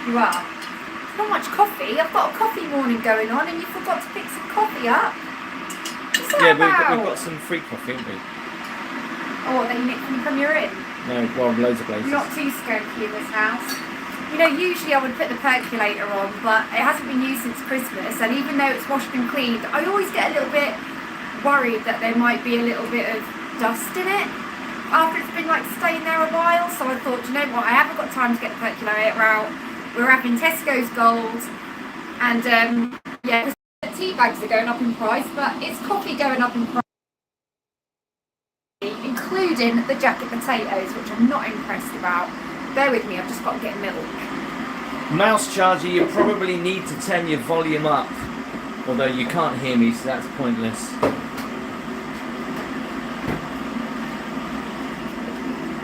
You are? Not much coffee. I've got a coffee morning going on and you forgot to pick some coffee up. What's that about? We've got some free coffee, haven't we? Oh, then you nicked them from your inn? No, well, loads of places. You're not too skunky in this house. You know, usually I would put the percolator on, but it hasn't been used since Christmas, and even though it's washed and cleaned, I always get a little bit worried that there might be a little bit of dust in it after it's been like staying there a while. So I thought, you know what, I haven't got time to get the percolator out. We're having Tesco's Gold, and yeah, the tea bags are going up in price, but it's coffee going up in price, including the jacket potatoes, which I'm not impressed about. Bear with me, I've just got to get milk. Mouse Charger, you probably need to turn your volume up, although you can't hear me, so that's pointless.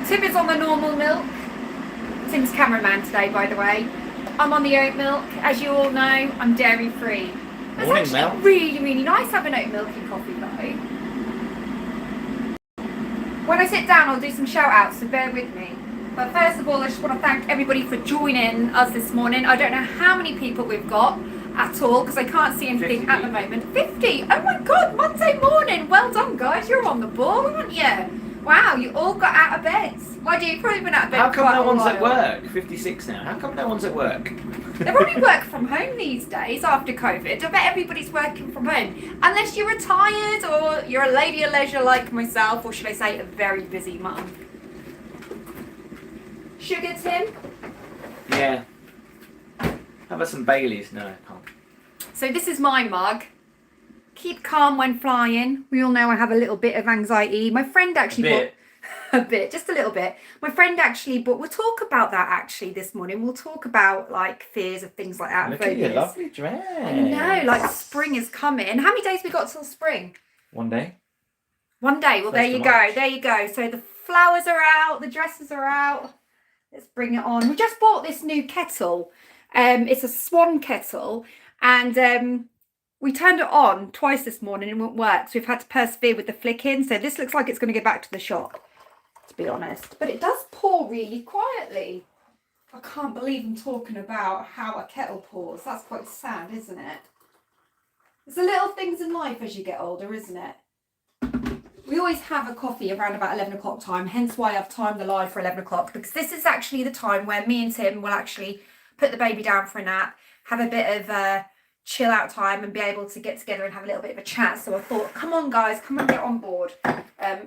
Tim is on the normal milk. Tim's cameraman today, by the way. I'm on the oat milk. As you all know, I'm dairy free. It's Morning, actually Mel. really, really nice having oat milk in coffee though. When I sit down, I'll do some shout outs, so bear with me. But first of all, I just want to thank everybody for joining us this morning. I don't know how many people we've got at all because I can't see anything 50. at the moment. 50! Oh my god, Monday morning! Well done, guys. You're on the ball, aren't you? Wow, you all got out of bed. Why do you probably been out of bed? How come quite no a one's at while. work? 56 now. How come no one's at work? They probably work from home these days after COVID. I bet everybody's working from home. Unless you're retired or you're a lady of leisure like myself, or should I say a very busy mum. Sugar, Tim? Yeah. How about some Baileys? No, I can't. So this is my mug. Keep calm when flying. We all know I have a little bit of anxiety. My friend actually bought a bit, just a little bit. My friend actually bought, we'll talk about that actually this morning. We'll talk about like fears of things like that. Look at your lovely dress. I know, like spring is coming. How many days we got till spring? 1 day. 1 day. Well, there you go. There you go. So the flowers are out, the dresses are out. Let's bring it on. We just bought this new kettle. It's a Swan kettle, and we turned it on twice this morning and it wouldn't work. So we've had to persevere with the flicking. So this looks like it's going to go back to the shop, to be honest. But it does pour really quietly. I can't believe I'm talking about how a kettle pours. That's quite sad, isn't it? It's the little things in life as you get older, isn't it? We always have a coffee around about 11 o'clock time, hence why I've timed the live for 11 o'clock, because this is actually the time where me and Tim will actually put the baby down for a nap, have a bit of chill out time and be able to get together and have a little bit of a chat. So I thought, come on guys, come and get on board.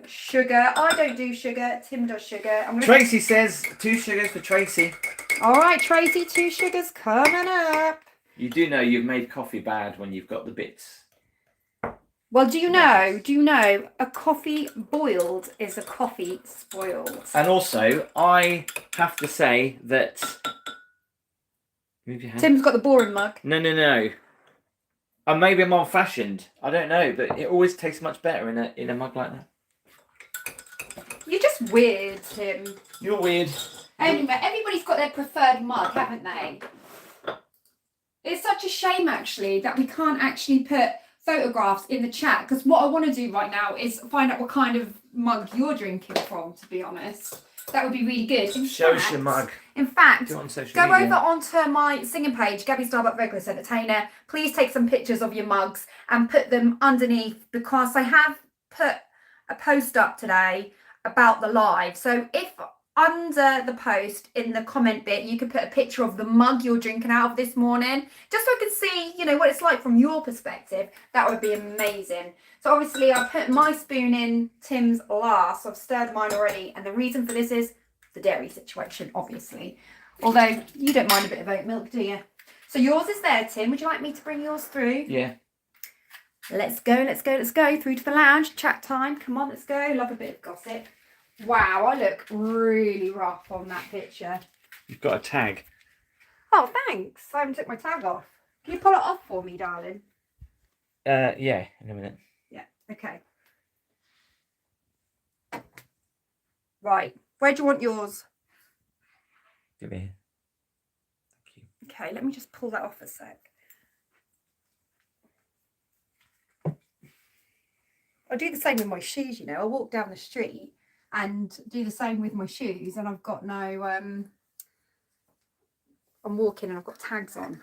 Sugar, I don't do sugar, Tim does sugar. Tracy says 2 sugars for Tracy. All right, Tracy, 2 sugars coming up. You do know you've made coffee bad when you've got the bits. Well, do you know, a coffee boiled is a coffee spoiled. And also, I have to say that... Move your hand. Tim's got the boring mug. No. Maybe I'm old-fashioned. I don't know, but it always tastes much better in a mug like that. You're just weird, Tim. You're weird. Anyway, everybody's got their preferred mug, haven't they? It's such a shame, actually, that we can't actually put photographs in the chat, because what I want to do right now is find out what kind of mug you're drinking from, to be honest. That would be really good. Show us your mug. In fact, go on social go media. over onto my singing page, Gabby Starbuck Vocalist Entertainer. Please take some pictures of your mugs and put them underneath, because I have put a post up today about the live. So if under the post in the comment bit you could put a picture of the mug you're drinking out of this morning, just so I can see, you know, what it's like from your perspective, that would be amazing. So obviously I put my spoon in Tim's glass. I've stirred mine already, and the reason for this is the dairy situation, obviously, although you don't mind a bit of oat milk, do you? So yours is there, Tim. Would you like me to bring yours through? Yeah. Let's go through to the lounge. Chat time. Come on, let's go. Love a bit of gossip. Wow, I look really rough on that picture. You've got a tag. Oh, thanks. I haven't took my tag off. Can you pull it off for me, darling? Yeah, in a minute. Yeah, okay. Right, where do you want yours? Give it here. Thank you. Okay, let me just pull that off a sec. I do the same with my shoes, you know. I walk down the street and do the same with my shoes, and I've got no I'm walking and I've got tags on.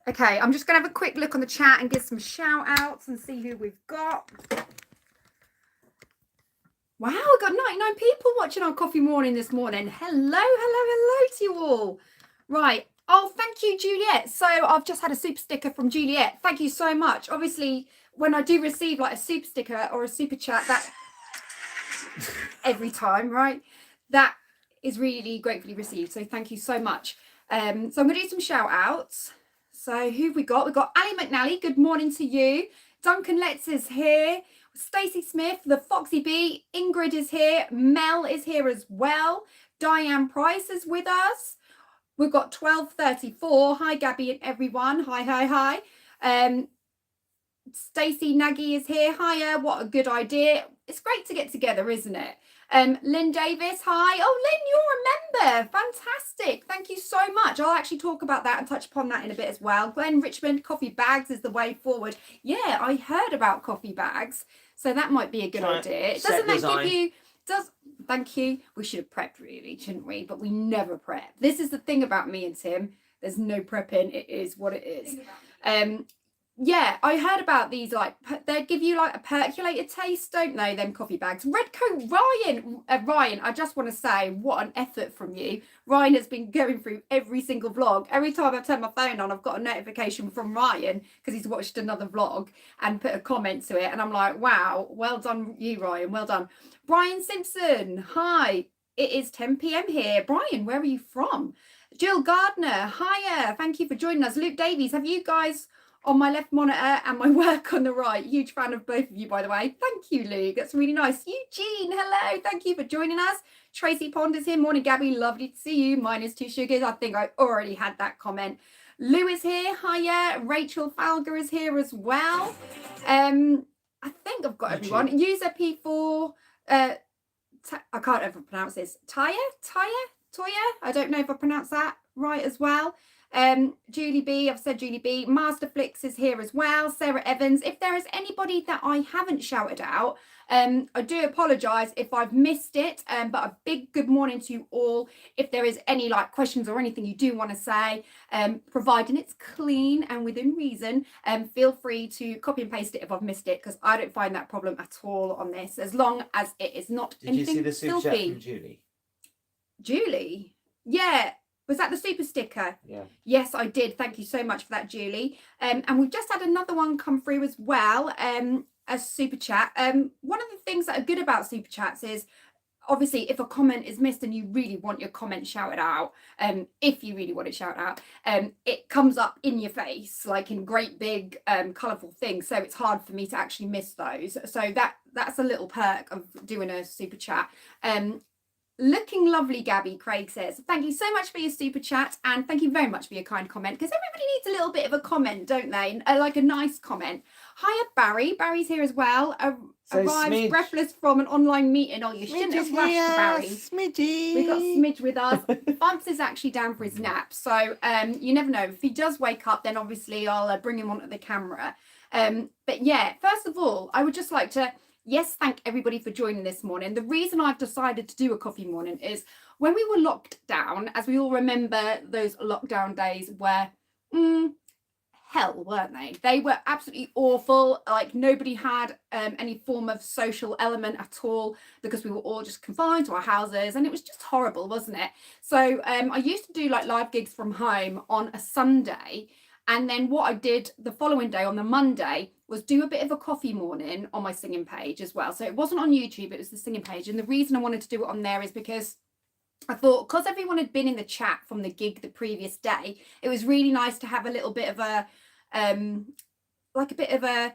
Okay, I'm just going to have a quick look on the chat and give some shout outs and see who we've got. Wow, we've got 99 people watching our coffee morning this morning. Hello to you all. Right. Oh, thank you, Juliet. So I've just had a super sticker from Juliet. Thank you so much. Obviously, when I do receive like a super sticker or a super chat, that every time, right? That is really gratefully received. So thank you so much. So I'm going to do some shout outs. So who have we got? We've got Ali McNally. Good morning to you. Duncan Letts is here. Stacey Smith, the Foxy Bee. Ingrid is here. Mel is here as well. Diane Price is with us. We've got 1234. Hi, Gabby and everyone. Hi. Stacey Nagy is here. Hiya. What a good idea. It's great to get together, isn't it? Lynn Davis, hi. Oh, Lynn, you're a member. Fantastic. Thank you so much. I'll actually talk about that and touch upon that in a bit as well. Glenn Richmond, coffee bags is the way forward. Yeah, I heard about coffee bags. So that might be a good idea. Doesn't that give you... Thank you. We should have prepped really, shouldn't we? But we never prep. This is the thing about me and Tim. There's no prepping. It is what it is. Yeah, I heard about these, like, they give you like a percolated taste, don't they, them coffee bags. Redcoat Ryan, I just want to say, what an effort from you. Ryan has been going through every single vlog. Every time I turn my phone on, I've got a notification from Ryan because he's watched another vlog and put a comment to it. And I'm like, wow, well done you, Ryan, well done. Brian Simpson, hi, it is 10 p.m. here. Brian, where are you from? Jill Gardner, hiya, thank you for joining us. Luke Davies, have you guys... on my left monitor and my work on the right. Huge fan of both of you, by the way. Thank you, Luke. That's really nice. Eugene, hello. Thank you for joining us. Tracy Pond is here. Morning, Gabby. Lovely to see you. Minus 2 sugars. I think I already had that comment. Lou is here. Hiya. Rachel Falger is here as well. I think I've got everyone. User P4. I can't ever pronounce this. Toya? I don't know if I pronounced that right as well. Julie B, I've said Julie B. Master Flix is here as well. Sarah Evans. If there is anybody that I haven't shouted out, I do apologise if I've missed it, but a big good morning to you all. If there is any like questions or anything you do want to say, providing it's clean and within reason, feel free to copy and paste it if I've missed it, because I don't find that problem at all on this, as long as it is not anything Did you see the super chat from Julie? Julie? Yeah. Was that the super sticker? Yeah. Yes, I did. Thank you so much for that, Julie. And we've just had another one come through as well, a super chat. One of the things that are good about super chats is, obviously, if a comment is missed and you really want your comment shouted out, if you really want it shouted out, it comes up in your face, like in great big colourful things. So it's hard for me to actually miss those. So that's a little perk of doing a super chat. Looking lovely, Gabby, Craig says. Thank you so much for your super chat, and thank you very much for your kind comment, because everybody needs a little bit of a comment, don't they? Like a nice comment. Hiya, Barry. Barry's here as well. Arrives breathless from an online meeting. Oh, you shouldn't have rushed, Barry. Smidgy. We've got Smidge with us. Bumps is actually down for his nap, so you never know. If he does wake up, then obviously I'll bring him onto the camera. But yeah, first of all, I would just like to... yes, thank everybody for joining this morning. The reason I've decided to do a coffee morning is when we were locked down, as we all remember, those lockdown days were hell, weren't they? They were absolutely awful. Like nobody had any form of social element at all, because we were all just confined to our houses, and it was just horrible, wasn't it? So I used to do like live gigs from home on a Sunday. And then what I did the following day, on the Monday, was do a bit of a coffee morning on my singing page as well. So it wasn't on YouTube, it was the singing page. And the reason I wanted to do it on there is because I thought, because everyone had been in the chat from the gig the previous day, it was really nice to have a little bit of a, like a bit of a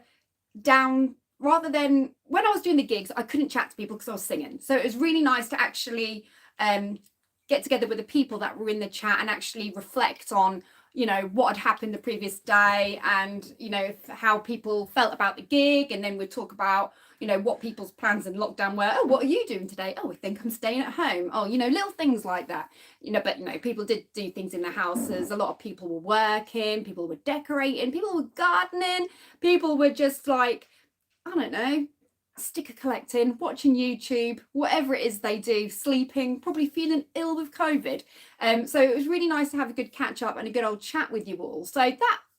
down, rather than when I was doing the gigs, I couldn't chat to people because I was singing. So it was really nice to actually get together with the people that were in the chat and actually reflect on, you know, what had happened the previous day, and, you know, how people felt about the gig. And then we'd talk about, you know, what people's plans in lockdown were. Oh, what are you doing today? Oh, I think I'm staying at home. Oh, you know, little things like that, you know. But, you know, people did do things in their houses. A lot of people were working, people were decorating, people were gardening, people were just like, I don't know, sticker collecting, watching YouTube, whatever it is they do, sleeping, probably feeling ill with COVID. So it was really nice to have a good catch up and a good old chat with you all. So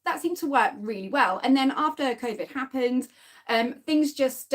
that seemed to work really well. And then after COVID happened, things just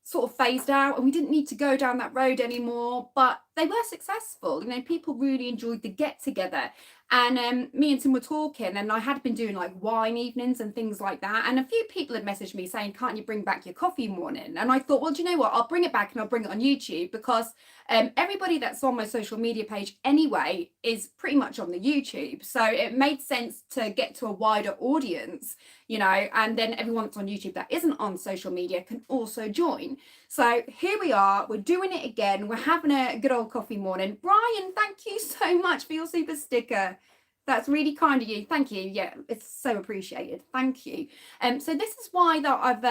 sort of phased out, and we didn't need to go down that road anymore, but they were successful. You know, people really enjoyed the get together. And me and Tim were talking, and I had been doing like wine evenings and things like that. And a few people had messaged me saying, can't you bring back your coffee morning? And I thought, well, do you know what? I'll bring it back and I'll bring it on YouTube, because everybody that's on my social media page anyway is pretty much on the YouTube. So it made sense to get to a wider audience, you know, and then everyone that's on YouTube that isn't on social media can also join. So here we are, we're doing it again. We're having a good old coffee morning. Brian, thank you so much for your super sticker. That's really kind of you. Thank you. Yeah, it's so appreciated. Thank you. So this is why that I've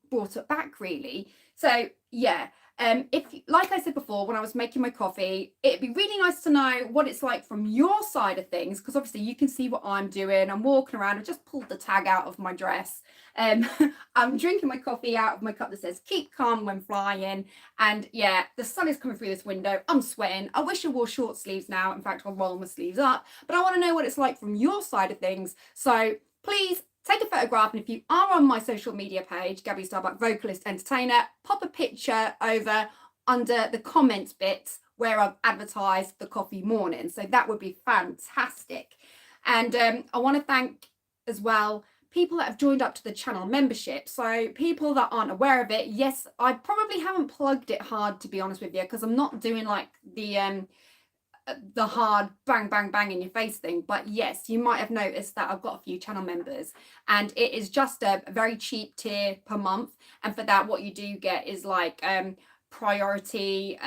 brought it back, really. So yeah, if, like I said before, when I was making my coffee, it'd be really nice to know what it's like from your side of things, because obviously you can see what I'm doing. I'm walking around. I just pulled the tag out of my dress. I'm drinking my coffee out of my cup that says keep calm when flying. And yeah, the sun is coming through this window. I'm sweating. I wish I wore short sleeves now. In fact, I'll roll my sleeves up. But I want to know what it's like from your side of things. So please take a photograph, and if you are on my social media page, Gabby Starbuck Vocalist Entertainer, pop a picture over under the comments bits where I've advertised the coffee morning. So that would be fantastic. And I want to thank as well people that have joined up to the channel membership. So people that aren't aware of it, yes, I probably haven't plugged it hard, to be honest with you, because I'm not doing like the hard bang bang bang in your face thing. But yes, you might have noticed that I've got a few channel members, and it is just a very cheap tier per month. And for that, what you do get is like priority,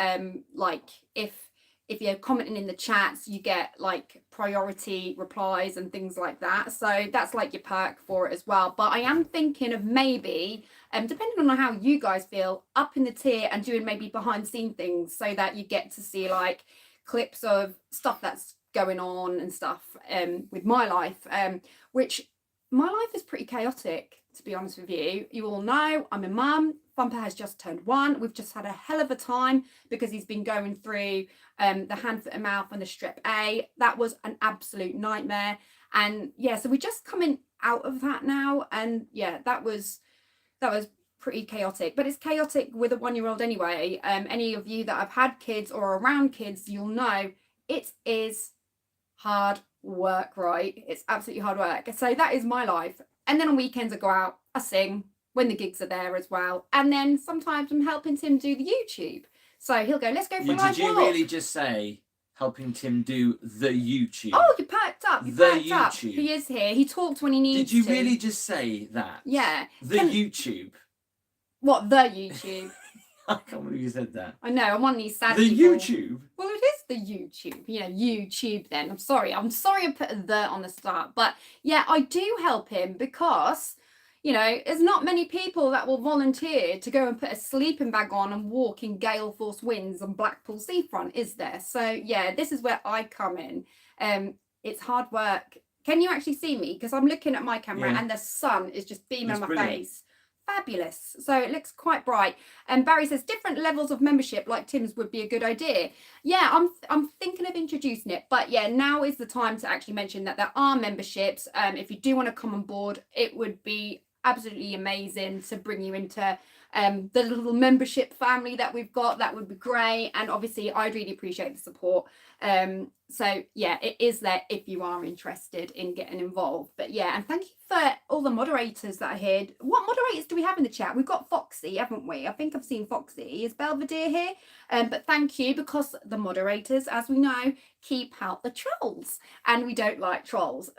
like if you're commenting in the chats, you get like priority replies and things like that. So that's like your perk for it as well. But I am thinking of maybe, depending on how you guys feel, up in the tier and doing maybe behind the scene things, so that you get to see like clips of stuff that's going on and stuff with my life, which my life is pretty chaotic, to be honest with you. You all know I'm a mum. Thumper has just turned 1. We've just had a hell of a time because he's been going through the hand, foot and mouth and the strep A. That was an absolute nightmare. And yeah, so we're just coming out of that now. And yeah, that was pretty chaotic, but it's chaotic with a 1-year-old anyway. Any of you that have had kids or around kids, you'll know it is hard work, right? It's absolutely hard work. So that is my life. And then on weekends I go out, I sing when the gigs are there as well. And then sometimes I'm helping Tim do the YouTube. So he'll go, let's go for a live walk. Did you really just say helping Tim do the YouTube? Oh, you perked up. You perked up. YouTube. He is here. He talks when he needs to. Did you really just say that? Yeah. YouTube. What, the YouTube? I can't believe you said that. I know, I'm one of these sad The people. YouTube? Well, it is the YouTube. You know, YouTube then. I'm sorry I put a the on the start. But yeah, I do help him because, you know, there's not many people that will volunteer to go and put a sleeping bag on and walk in gale force winds on Blackpool seafront, is there? So yeah, this is where I come in. It's hard work. Can you actually see me? Because I'm looking at my camera and the sun is just beaming on my face. Fabulous. So it looks quite bright. And Barry says different levels of membership like Tim's would be a good idea. Yeah, I'm thinking of introducing it, but yeah, now is the time to actually mention that there are memberships. If you do want to come on board, it would be absolutely amazing to bring you into the little membership family that we've got. That would be great. And obviously I'd really appreciate the support. So yeah, it is there if you are interested in getting involved. But yeah, and thank you for all the moderators that are here. What moderators do we have in the chat? We've got Foxy, haven't we? I think I've seen Foxy. Is Belvedere here? But thank you, because the moderators, as we know, keep out the trolls, and we don't like trolls.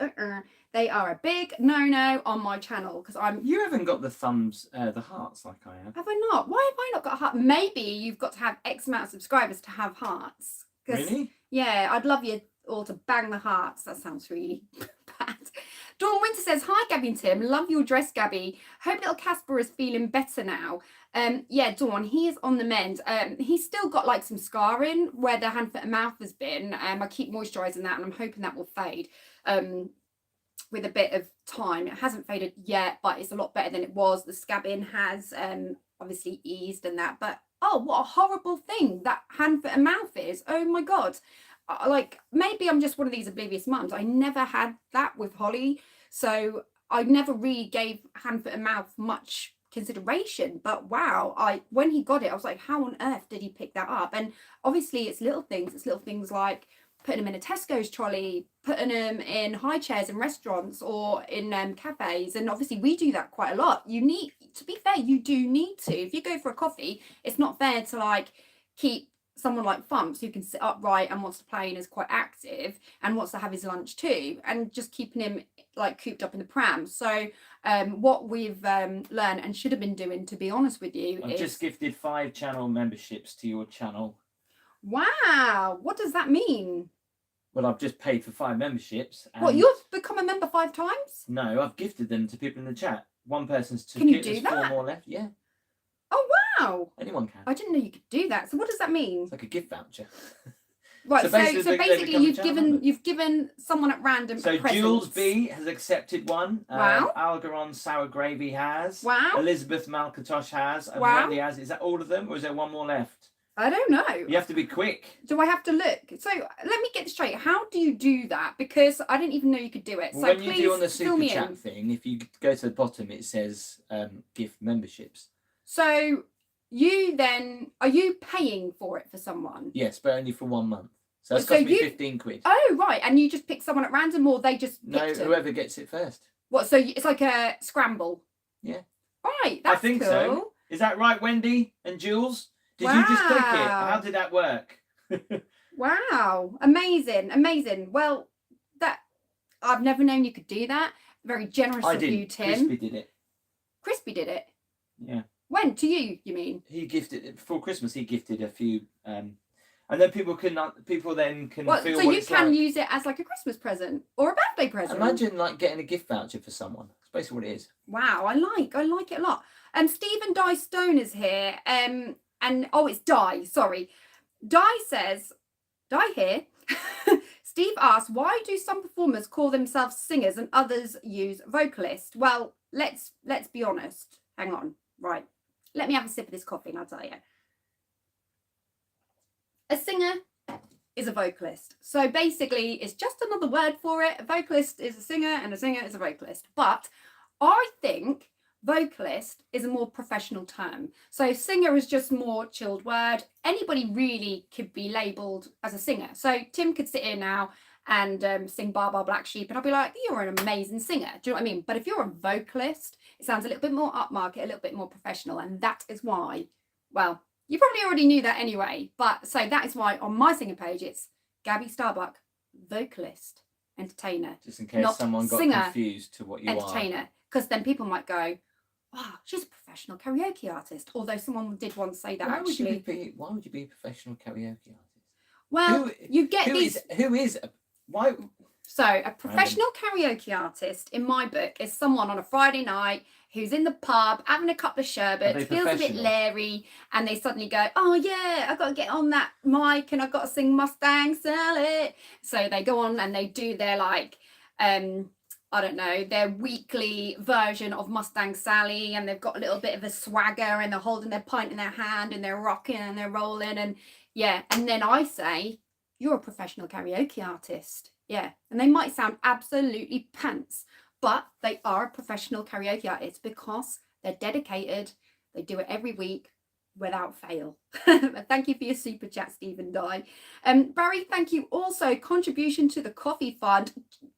They are a big no-no on my channel, because You haven't got the thumbs, the hearts like I have. Have I not? Why have I not got a heart? Maybe you've got to have X amount of subscribers to have hearts. Really? Yeah, I'd love you all to bang the hearts. That sounds really bad. Dawn Winter says, hi Gabby and Tim, love your dress, Gabby. Hope little Casper is feeling better now. Yeah, Dawn, he is on the mend. He's still got like some scarring where the hand, foot and mouth has been. I keep moisturising that, and I'm hoping that will fade with a bit of time. It hasn't faded yet, but it's a lot better than it was. The scabbing has obviously eased and that, but oh, what a horrible thing that hand, foot and mouth is. Oh my God. Like, maybe I'm just one of these oblivious mums. I never had that with Holly. So I never really gave hand, foot and mouth much consideration. But wow, when he got it, I was like, how on earth did he pick that up? And obviously it's little things. It's little things like putting them in a Tesco's trolley, putting them in high chairs in restaurants or in cafes. And obviously we do that quite a lot. You need, to be fair, you do need to. If you go for a coffee, it's not fair to like keep someone like Thumps who can sit upright and wants to play and is quite active and wants to have his lunch too, and just keeping him like cooped up in the pram. So what we've learned and should have been doing, to be honest with you, I've just gifted 5 channel memberships to your channel. Wow, what does that mean? Well, I've just paid for 5 memberships. And What, you've become a member 5 times? no, I've gifted them to people in the chat. One person's took Can you it. do There's that? 4 more left. Yeah, Oh wow, anyone can. I didn't know you could do that. So what does that mean? It's like a gift voucher. Right, so so basically basically, they become a channel you've given someone at random So a present. Jules B has accepted one. Wow. Algeron Sour Gravy has. Wow. Elizabeth Malkatosh has. And Wow. Wendy has. Is that all of them, or is there one more left? I don't know. You have to be quick. Do I have to look? So let me get this straight. How do you do that? Because I didn't even know you could do it. Well, So when please you do on the fill super me chat in. thing, if you go to the bottom, it says gift memberships. So you then, are you paying for it for someone? Yes, but only for 1 month. So it's So cost me you- 15 quid. Oh, right. And you just pick someone at random, or they just No, picked them? whoever gets it first. What? So it's like a scramble? Yeah. Right. That's I think cool. so. Is that right, Wendy and Jules? Did you just click it? Wow. How did that work? Wow, amazing, amazing. Well, that I've never known you could do that. Very generous I of you, didn't. Tim. Crispy did it. Crispy did it. Yeah. When? To you mean? He gifted it before Christmas. He gifted a few, and then people then can Well, feel so what you it's can like. use it as like a Christmas present or a birthday present. Imagine like getting a gift voucher for someone. That's basically what it is. Wow, I like it a lot. Stephen Di Stone is here. And oh, it's Di. Sorry, Di says, Di here. Steve asks, why do some performers call themselves singers and others use vocalist? Well, let's be honest. Hang on. Right. Let me have a sip of this coffee and I'll tell you. A singer is a vocalist. So basically, it's just another word for it. A vocalist is a singer and a singer is a vocalist. But I think vocalist is a more professional term. So singer is just more chilled word. Anybody really could be labelled as a singer. So Tim could sit here now and sing Bar Bar Black Sheep and I'll be like, you're an amazing singer. Do you know what I mean? But if you're a vocalist, it sounds a little bit more upmarket, a little bit more professional. And that is why, well, you probably already knew that anyway. But so that is why on my singer page, it's Gabby Starbuck, vocalist, entertainer. Just in case Not someone got singer, confused to what you are. entertainer. Because then people might go, wow, she's a professional karaoke artist. Although someone did once say that Why would you actually. why would you be a professional karaoke artist? Well, you get these. Why? So a professional karaoke artist in my book is someone on a Friday night who's in the pub having a couple of sherbets, feels a bit professional? leery, and they suddenly go, oh yeah, I've got to get on that mic and I've got to sing Mustang Sally. So they go on and they do their like I don't know, their weekly version of Mustang Sally, and they've got a little bit of a swagger and they're holding their pint in their hand and they're rocking and they're rolling, and yeah. And then I say, you're a professional karaoke artist. Yeah. And they might sound absolutely pants, but they are a professional karaoke artist because they're dedicated. They do it every week without fail. Thank you for your super chat, Stephen Dye. Barry, thank you. Also, contribution to the coffee fund.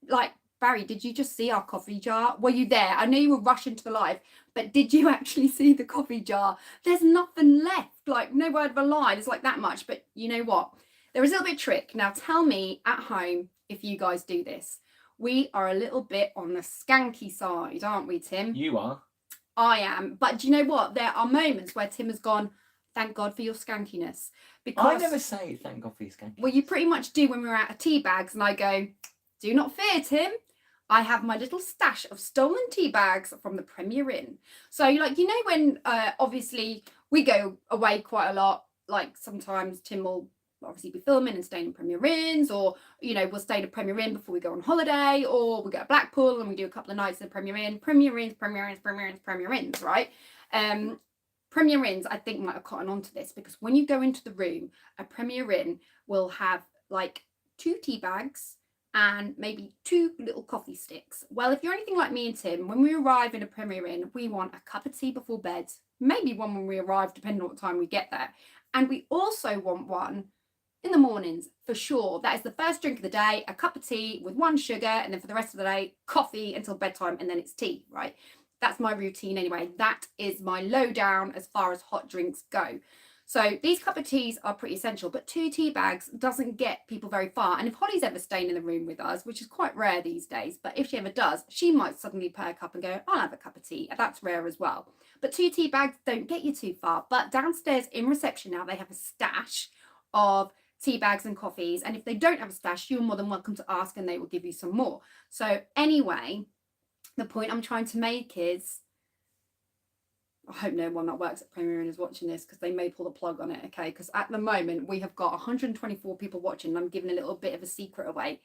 Like, Barry, did you just see our coffee jar? Were you there? I know you were rushing to the live, but did you actually see the coffee jar? There's nothing left. Like, no word of a lie. There's like that much. But you know what? There is a little bit of trick. Now, tell me at home if you guys do this. We are a little bit on the skanky side, aren't we, Tim? You are. I am. But do you know what? There are moments where Tim has gone, thank God for your skankiness. Because I never say thank God for your skanky. well, you pretty much do when we're out of tea bags, and I go, do not fear, Tim. I have my little stash of stolen tea bags from the Premier Inn. So, like, you know, when obviously we go away quite a lot, like sometimes Tim will obviously be filming and staying in Premier Inns, or, you know, we'll stay in a Premier Inn before we go on holiday, or we go to Blackpool and we do a couple of nights in the Premier Inn. Premier Inns, right? Premier Inns, I think, might have cotton onto this, because when you go into the room, a Premier Inn will have like 2 tea bags and maybe 2 little coffee sticks. Well, if you're anything like me and Tim, when we arrive in a Premier Inn, we want a cup of tea before bed, maybe one when we arrive, depending on what time we get there. And we also want one in the mornings, for sure. That is the first drink of the day, a cup of tea with 1 sugar, and then for the rest of the day, coffee until bedtime, and then it's tea, right? That's my routine anyway. That is my lowdown as far as hot drinks go. So these cup of teas are pretty essential, but 2 tea bags doesn't get people very far. And if Holly's ever staying in the room with us, which is quite rare these days, but if she ever does, she might suddenly perk up and go, I'll have a cup of tea. That's rare as well. But 2 tea bags don't get you too far. But downstairs in reception now, they have a stash of tea bags and coffees. And if they don't have a stash, you're more than welcome to ask and they will give you some more. So anyway, the point I'm trying to make is, I hope no one that works at Premier Inn is watching this, because they may pull the plug on it, okay? Because at the moment, we have got 124 people watching, and I'm giving a little bit of a secret away.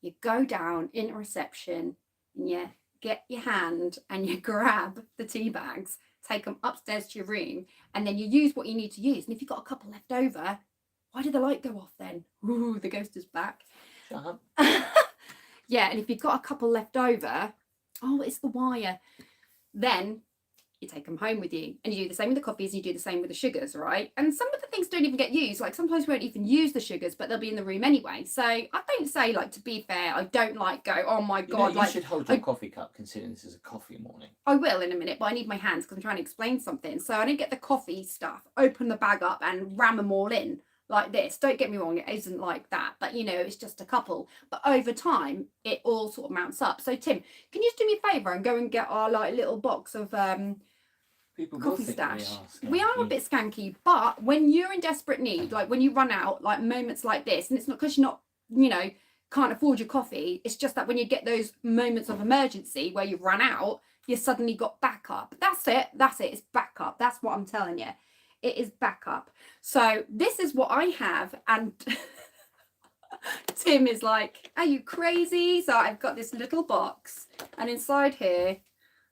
You go down in reception, and you get your hand, and you grab the tea bags, take them upstairs to your room, and then you use what you need to use. And if you've got a couple left over, why did the light go off then? Ooh, the ghost is back. Shut up. Yeah, and if you've got a couple left over, oh, it's the wire. Then you take them home with you, and you do the same with the coffees, you do the same with the sugars, right? And some of the things don't even get used. Like sometimes we won't even use the sugars, but they'll be in the room anyway. So I don't say, like, to be fair, I don't like go, oh my God. You should hold your coffee cup, considering this is a coffee morning. I will in a minute, but I need my hands because I'm trying to explain something. So I don't get the coffee stuff, open the bag up and ram them all in like this. Don't get me wrong, it isn't like that, but you know, it's just a couple. But over time, it all sort of mounts up. So Tim, can you just do me a favour and go and get our like little box of People coffee stash? We are a bit skanky, but when you're in desperate need, like when you run out, like moments like this, and it's not because you're not, you know, can't afford your coffee, it's just that when you get those moments of emergency where you've run out, you suddenly got backup. That's it, it's backup. That's what I'm telling you. It is backup. So this is what I have, and Tim is like, are you crazy? So I've got this little box, and inside here,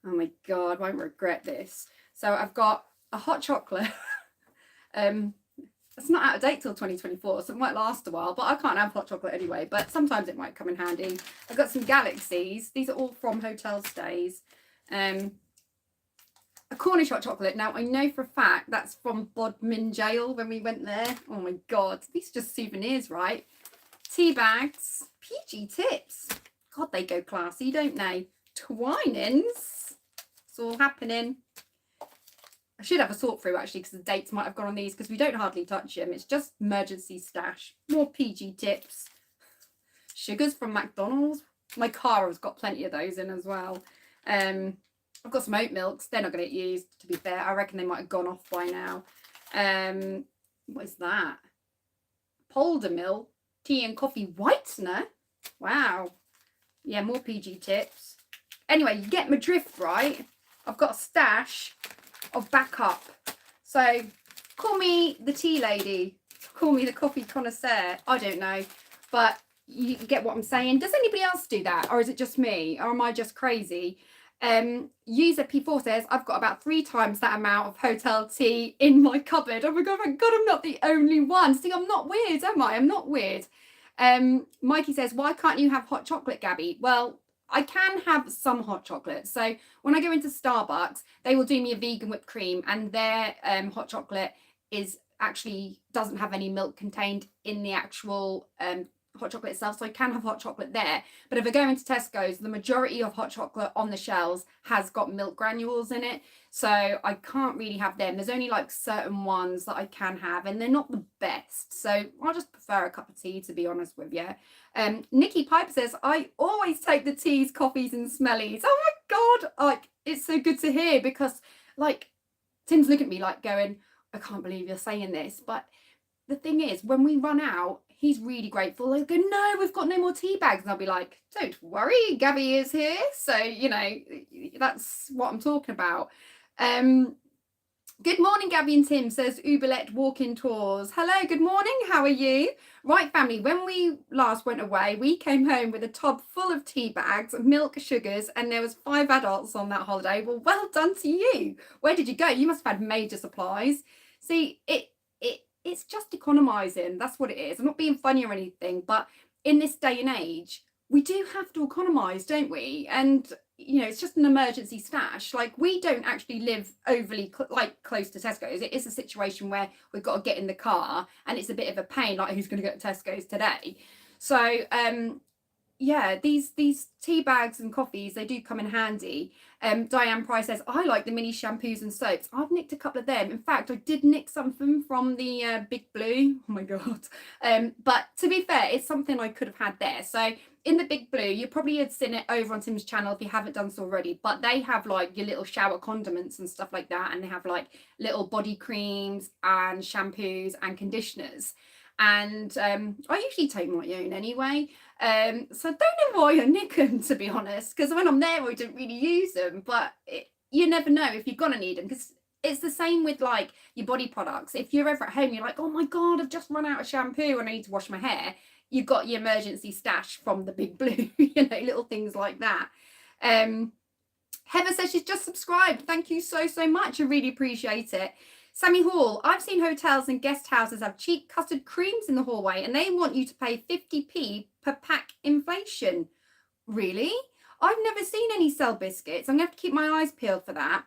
oh my God, I won't regret this. So I've got a hot chocolate. It's not out of date till 2024, so it might last a while, but I can't have hot chocolate anyway, but sometimes it might come in handy. I've got some Galaxies. These are all from hotel stays. A Cornish hot chocolate. Now, I know for a fact that's from Bodmin Jail when we went there. Oh my God, these are just souvenirs, right? Tea bags, PG tips. God, they go classy, don't they? Twinings. It's all happening. I should have a sort through actually, because the dates might have gone on these, because we don't hardly touch them. It's just emergency stash. More PG tips. Sugars from McDonald's. My car has got plenty of those in as well. I've got some oat milks. They're not going to get used, to be fair. I reckon they might have gone off by now. What is that? Polder Mill tea and coffee whitener. Wow. Yeah, more PG tips. Anyway, you get my drift, right? I've got a stash of backup. So call me the tea lady. Call me the coffee connoisseur. I don't know. But you get what I'm saying. Does anybody else do that? Or is it just me? Or am I just crazy? User P4 says, I've got about 3 times that amount of hotel tea in my cupboard. Oh my God, thank God I'm not the only one. See, I'm not weird, am I? I'm not weird. Mikey says, why can't you have hot chocolate, Gabby? Well, I can have some hot chocolate. So when I go into Starbucks, they will do me a vegan whipped cream, and their hot chocolate is actually doesn't have any milk contained in the actual hot chocolate itself, so I can have hot chocolate there. But if I go into Tesco's, the majority of hot chocolate on the shelves has got milk granules in it, so I can't really have them. There's only like certain ones that I can have, and they're not the best, so I'll just prefer a cup of tea, to be honest with you. Nikki Pipe says, I always take the teas, coffees and smellies. Oh my God, like, it's so good to hear, because like Tim's looking at me like going, I can't believe you're saying this. But the thing is, when we run out, he's really grateful. He'll go, no, we've got no more tea bags. And I'll be like, don't worry, Gabby is here. So, you know, that's what I'm talking about. Good morning, Gabby and Tim, says Uberlet Walk-in Tours. Hello, good morning, how are you? Right, family, when we last went away, we came home with a tub full of tea bags, milk, sugars, and there was 5 adults on that holiday. Well done to you. Where did you go? You must have had major supplies. See, it's just economising. That's what it is. I'm not being funny or anything, but in this day and age, we do have to economise, don't we? And you know, it's just an emergency stash. Like, we don't actually live overly close to Tesco's. It is a situation where we've got to get in the car and it's a bit of a pain, like who's going to go to Tesco's today. So yeah, these tea bags and coffees, they do come in handy. Diane Price says, I like the mini shampoos and soaps. I've nicked a couple of them. In fact, I did nick something from the Big Blue. Oh my god. But to be fair, it's something I could have had there. So in the Big Blue, you probably had seen it over on Tim's channel if you haven't done so already, but they have like your little shower condiments and stuff like that, and they have like little body creams and shampoos and conditioners. And I usually take my own anyway, so I don't know why I nick them, to be honest, because when I'm there I don't really use them, but you never know if you're gonna need them, because it's the same with like your body products. If you're ever at home, you're like, oh my god, I've just run out of shampoo and I need to wash my hair, you've got your emergency stash from the Big Blue. You know, little things like that. Heather says she's just subscribed. Thank you so much, I really appreciate it. Sammy Hall, I've seen hotels and guest houses have cheap custard creams in the hallway and they want you to pay 50p per pack inflation. Really? I've never seen any sell biscuits. I'm going to have to keep my eyes peeled for that.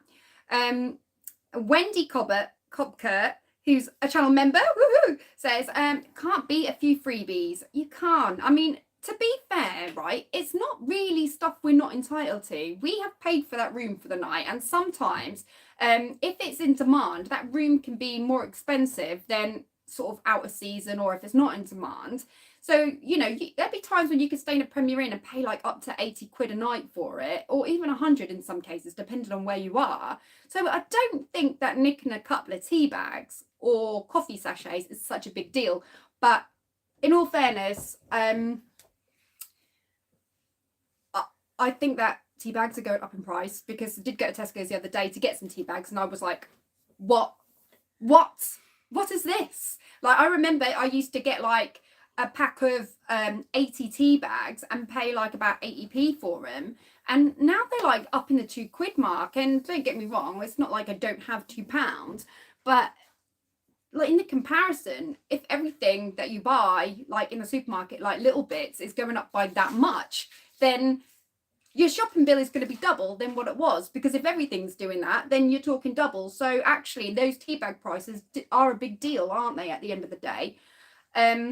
Wendy Cobkert, who's a channel member, woohoo, says, can't beat a few freebies. You can't. I mean, to be fair, right, it's not really stuff we're not entitled to. We have paid for that room for the night, and sometimes if it's in demand, that room can be more expensive than sort of out of season, or if it's not in demand. So, you know, there'll be times when you could stay in a Premier Inn and pay like up to 80 quid a night for it, or even 100 in some cases, depending on where you are. So I don't think that nicking a couple of tea bags or coffee sachets is such a big deal. But in all fairness, I think that tea bags are going up in price, because I did go to Tesco's the other day to get some tea bags and I was like, what is this? Like, I remember I used to get like a pack of 80 tea bags and pay like about 80p for them, and now they're like up in the £2 mark. And don't get me wrong, it's not like I don't have £2, but like in the comparison, if everything that you buy like in the supermarket, like little bits, is going up by that much, then your shopping bill is going to be double than what it was, because if everything's doing that, then you're talking double. So actually those tea bag prices are a big deal, aren't they, at the end of the day? 100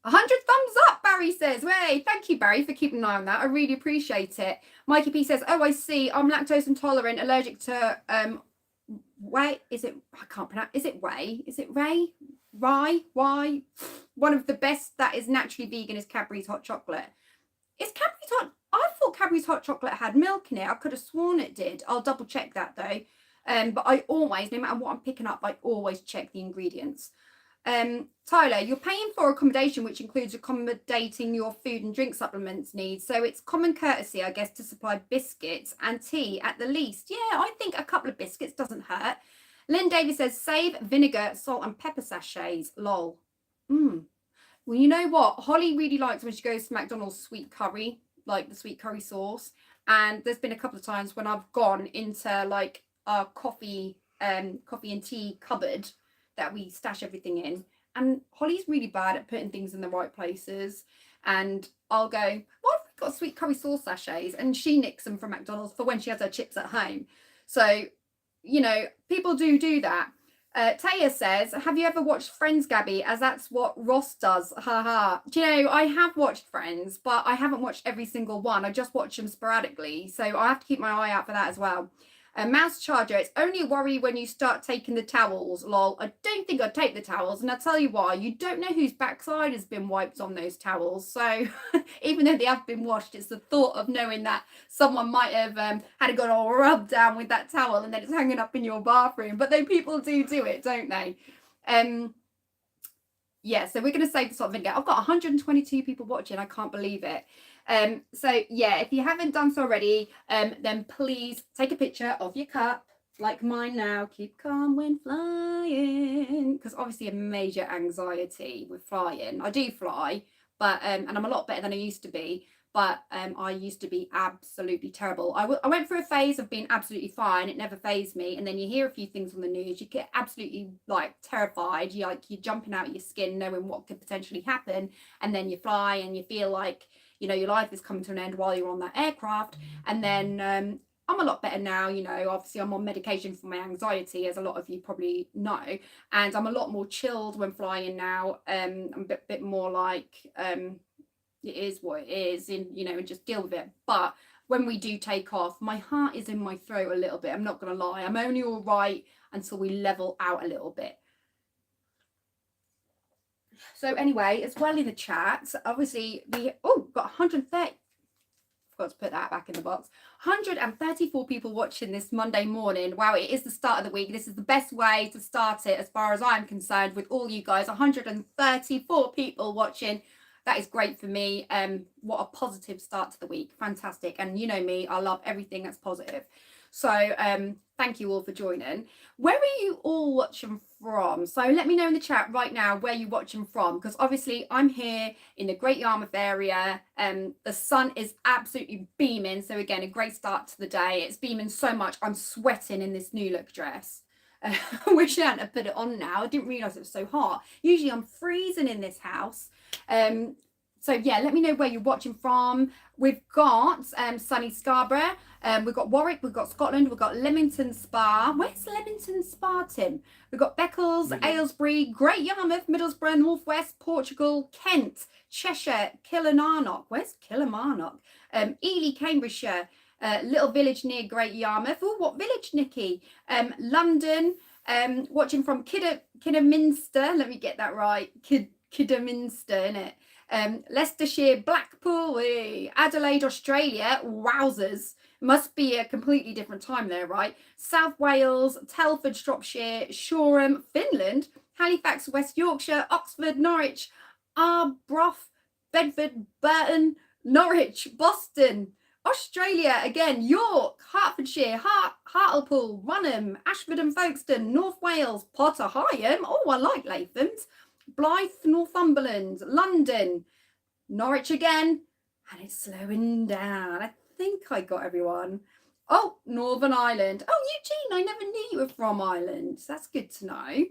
thumbs up, Barry says. Hey, thank you, Barry, for keeping an eye on that. I really appreciate it. Mikey P says, oh, I see, I'm lactose intolerant, allergic to whey. Is it, I can't pronounce, is it whey? Is it Ray? Rye? Why? One of the best that is naturally vegan is Cadbury's hot chocolate. Is Cadbury's hot? I thought Cadbury's hot chocolate had milk in it. I could have sworn it did. I'll double check that though. But I always, no matter what I'm picking up, I always check the ingredients. Tyler, you're paying for accommodation, which includes accommodating your food and drink supplements needs. So it's common courtesy, I guess, to supply biscuits and tea at the least. Yeah, I think a couple of biscuits doesn't hurt. Lynn Davis says, save vinegar, salt and pepper sachets. Lol. Well, you know what? Holly really likes when she goes to McDonald's sweet curry, like the sweet curry sauce. And there's been a couple of times when I've gone into like our coffee and tea cupboard that we stash everything in. And Holly's really bad at putting things in the right places. And I'll go, well, I've got sweet curry sauce sachets. And she nicks them from McDonald's for when she has her chips at home. So, you know, people do that. Taya says, have you ever watched Friends, Gabby? As that's what Ross does. Haha. Do you know, I have watched Friends, but I haven't watched every single one. I just watch them sporadically. So I have to keep my eye out for that as well. Mouse Charger, it's only a worry when you start taking the towels. Lol. I don't think I'd take the towels, and I'll tell you why. You don't know whose backside has been wiped on those towels. So even though they have been washed, it's the thought of knowing that someone might have had it got all rubbed down with that towel and then it's hanging up in your bathroom. But then people do it, don't they? Yeah, so we're going to save the salt vinegar. I've got 122 people watching. I can't believe it. So yeah, if you haven't done so already, then please take a picture of your cup, like mine now, keep calm when flying, because obviously a major anxiety with flying. I do fly, but and I'm a lot better than I used to be, but I used to be absolutely terrible. I went through a phase of being absolutely fine. It never phased me, and then you hear a few things on the news, you get absolutely like terrified. You're jumping out of your skin knowing what could potentially happen, and then you fly and you feel like, you know, your life is coming to an end while you're on that aircraft. And then I'm a lot better now, you know. Obviously I'm on medication for my anxiety, as a lot of you probably know, and I'm a lot more chilled when flying now. I'm a bit more like, it is what it is, and, you know, and just deal with it. But when we do take off, my heart is in my throat a little bit, I'm not gonna lie. I'm only all right until we level out a little bit. So anyway, as well in the chat, obviously we got 130, forgot to put that back in the box, 134 people watching this Monday morning. Wow, it is the start of the week. This is the best way to start it as far as I'm concerned, with all you guys. 134 people watching. That is great for me. What a positive start to the week. Fantastic. And you know me, I love everything that's positive. So thank you all for joining. Where are you all watching from? So let me know in the chat right now where you're watching from, because obviously I'm here in the Great Yarmouth area. The sun is absolutely beaming. So again, a great start to the day. It's beaming so much, I'm sweating in this new look dress. I wish I hadn't put it on now. I didn't realise it was so hot. Usually I'm freezing in this house. So yeah, let me know where you're watching from. We've got sunny Scarborough, we've got Warwick, we've got Scotland, we've got Leamington Spa. Where's Leamington Spa, Tim? We've got Beccles, Aylesbury, Great Yarmouth, Middlesbrough, Northwest, Portugal, Kent, Cheshire, Kilmarnock. Where's Kilmarnock? Ely, Cambridgeshire, little village near Great Yarmouth. Oh, what village, Nikki? London, watching from Kidderminster. Let me get that right. Kidderminster, innit? Leicestershire, Blackpool, Adelaide, Australia. Wowzers, must be a completely different time there, right? South Wales, Telford, Shropshire, Shoreham, Finland, Halifax, West Yorkshire, Oxford, Norwich, Arbroath, Bedford, Burton, Norwich, Boston, Australia again, York, Hertfordshire, Hartlepool, Runham, Ashford and Folkestone, North Wales, Potter Heigham. Oh, I like Latham's. Blyth, Northumberland, London, Norwich again, and it's slowing down. I think I got everyone. Oh, Northern Ireland. Oh, Eugene, I never knew you were from Ireland. That's good to know.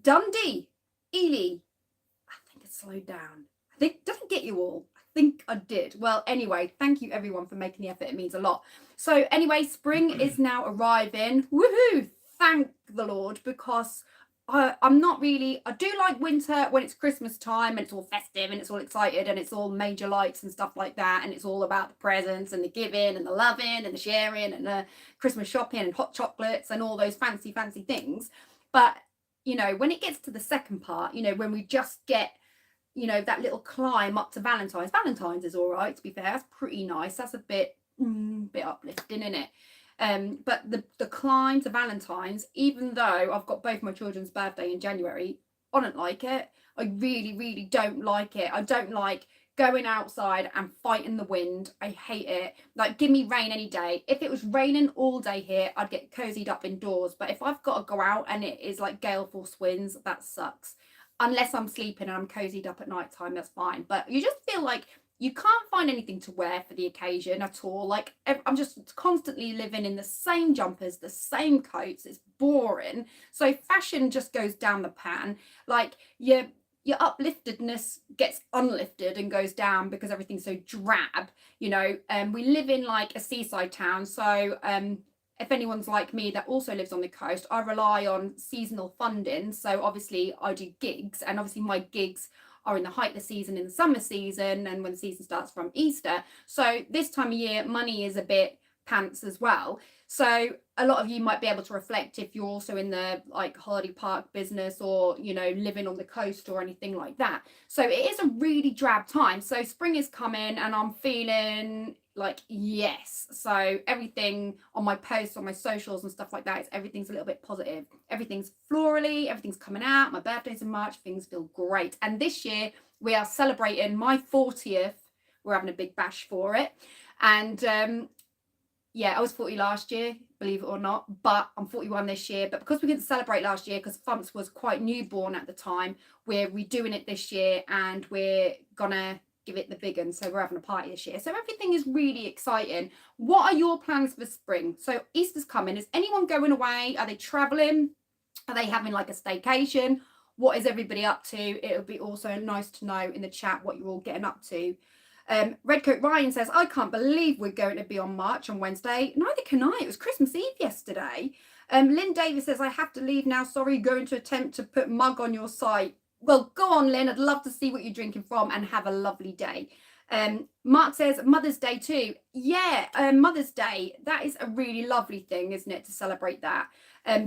Dundee, Ely. I think it slowed down. I think, did I get you all? I think I did. Well, anyway, thank you everyone for making the effort. It means a lot. So anyway, spring is now arriving. Woohoo! Thank the Lord, because I'm not really, I do like winter when it's Christmas time and it's all festive and it's all excited and it's all major lights and stuff like that, and it's all about the presents and the giving and the loving and the sharing and the Christmas shopping and hot chocolates and all those fancy things. But you know, when it gets to the second part, you know, when we just get, you know, that little climb up to Valentine's is all right, to be fair. That's pretty nice. That's a bit uplifting, isn't it? But the climb to Valentine's, even though I've got both my children's birthday in January, I don't like it. I really don't like it. I don't like going outside and fighting the wind. I hate it. Like, give me rain any day. If it was raining all day here, I'd get cozied up indoors. But if I've got to go out and it is like gale force winds, that sucks. Unless I'm sleeping and I'm cozied up at night time, that's fine. But you just feel like you can't find anything to wear for the occasion at all. Like, I'm just constantly living in the same jumpers, the same coats. It's boring. So fashion just goes down the pan. Like, your upliftedness gets unlifted and goes down because everything's so drab, you know. We live in like a seaside town, so if anyone's like me that also lives on the coast, I rely on seasonal funding. So obviously I do gigs, and obviously my gigs are in the height of the season, in the summer season, and when the season starts from Easter. So this time of year, money is a bit pants as well. So a lot of you might be able to reflect if you're also in the like holiday park business, or, you know, living on the coast or anything like that. So it is a really drab time. So spring is coming and I'm feeling like, yes. So everything on my posts, on my socials and stuff like that, everything's a little bit positive. Everything's florally, everything's coming out. My birthday's in March, things feel great. And this year we are celebrating my 40th. We're having a big bash for it. And yeah, I was 40 last year. believe it or not, but I'm 41 this year. But because we didn't celebrate last year, because Fumps was quite newborn at the time, we're redoing it this year, and we're gonna give it the big one. So we're having a party this year. So everything is really exciting. What are your plans for spring? So Easter's coming. Is anyone going away? Are they traveling? Are they having like a staycation? What is everybody up to? It would be also nice to know in the chat what you're all getting up to. Redcoat Ryan says, I can't believe we're going to be on March on Wednesday. Neither can I. It was Christmas Eve yesterday. Lynn Davis says, I have to leave now. Sorry, going to attempt to put mug on your site. Well, go on, Lynn. I'd love to see what you're drinking from, and have a lovely day. Mark says, Mother's Day too. Yeah, Mother's Day. That is a really lovely thing, isn't it, to celebrate that?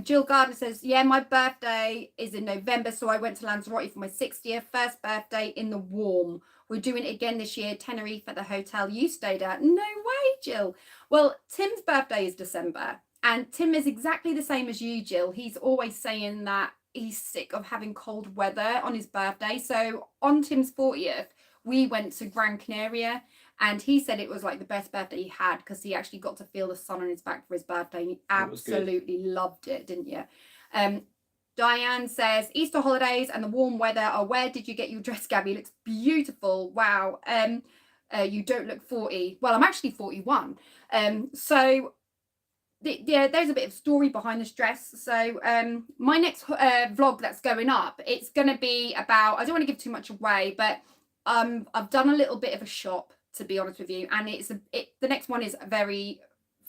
Jill Gardner says, yeah, my birthday is in November, so I went to Lanzarote for my 60th, first birthday in the warm. We're doing it again this year, Tenerife, at the hotel you stayed at. No way, Jill. Well, Tim's birthday is December, and Tim is exactly the same as you, Jill. He's always saying that he's sick of having cold weather on his birthday. So on Tim's 40th, we went to Gran Canaria, and he said it was like the best birthday he had, because he actually got to feel the sun on his back for his birthday, and he absolutely loved it, didn't you? Diane says, Easter holidays and the warm weather. Oh, where did you get your dress, Gabby? It looks beautiful. Wow. You don't look 40. Well, I'm actually 41. So yeah, there's a bit of story behind this dress. So my next vlog that's going up, it's going to be about, I don't want to give too much away, but I've done a little bit of a shop, to be honest with you, and the next one is very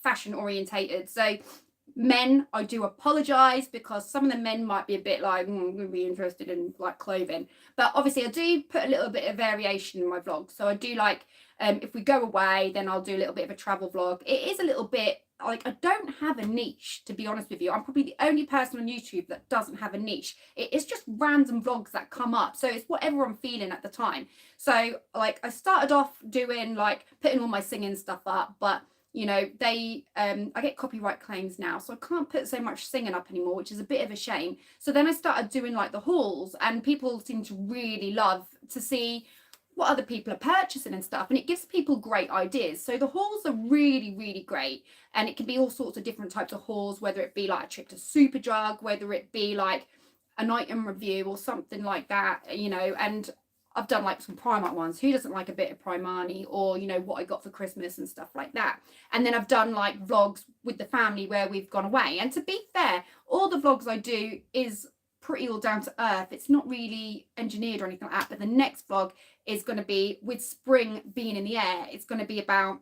fashion orientated. So men, I do apologize, because some of the men might be a bit like, I'm going to be interested in like clothing, but obviously I do put a little bit of variation in my vlog. So I do like, if we go away, then I'll do a little bit of a travel vlog. It is a little bit like, I don't have a niche, to be honest with you. I'm probably the only person on YouTube that doesn't have a niche. It's just random vlogs that come up, so it's whatever I'm feeling at the time. So like, I started off doing like putting all my singing stuff up, but you know, I get copyright claims now, so I can't put so much singing up anymore, which is a bit of a shame. So then I started doing like the hauls, and people seem to really love to see what other people are purchasing and stuff, and it gives people great ideas. So the hauls are really, really great, and it can be all sorts of different types of hauls, whether it be like a trip to Superdrug, whether it be like an item review or something like that, you know. And I've done like some Primark ones. Who doesn't like a bit of Primani, or you know, what I got for Christmas and stuff like that. And then I've done like vlogs with the family where we've gone away. And to be fair, all the vlogs I do is pretty all down to earth. It's not really engineered or anything like that. But the next vlog is going to be, with spring being in the air, it's going to be about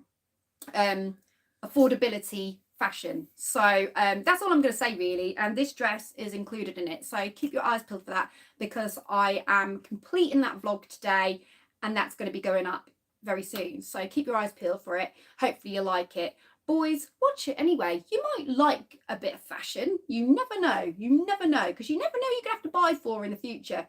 affordability fashion. So that's all I'm going to say really, and this dress is included in it, so keep your eyes peeled for that, because I am completing that vlog today, and that's going to be going up very soon. So keep your eyes peeled for it. Hopefully you like it. Boys, watch it anyway. You might like a bit of fashion. You never know, because you never know you're gonna have to buy for in the future.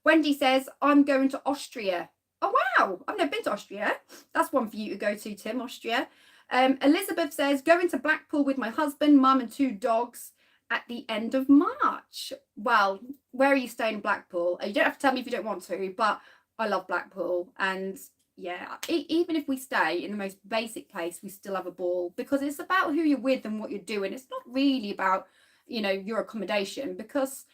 Wendy says, I'm going to Austria. Oh wow, I've never been to Austria. That's one for you to go to, Tim, Austria. Elizabeth says, going to Blackpool with my husband, mum and 2 dogs at the end of March. Well, where are you staying in Blackpool? You don't have to tell me if you don't want to, but I love Blackpool. And yeah, even if we stay in the most basic place, we still have a ball, because it's about who you're with and what you're doing. It's not really about, you know, your accommodation, because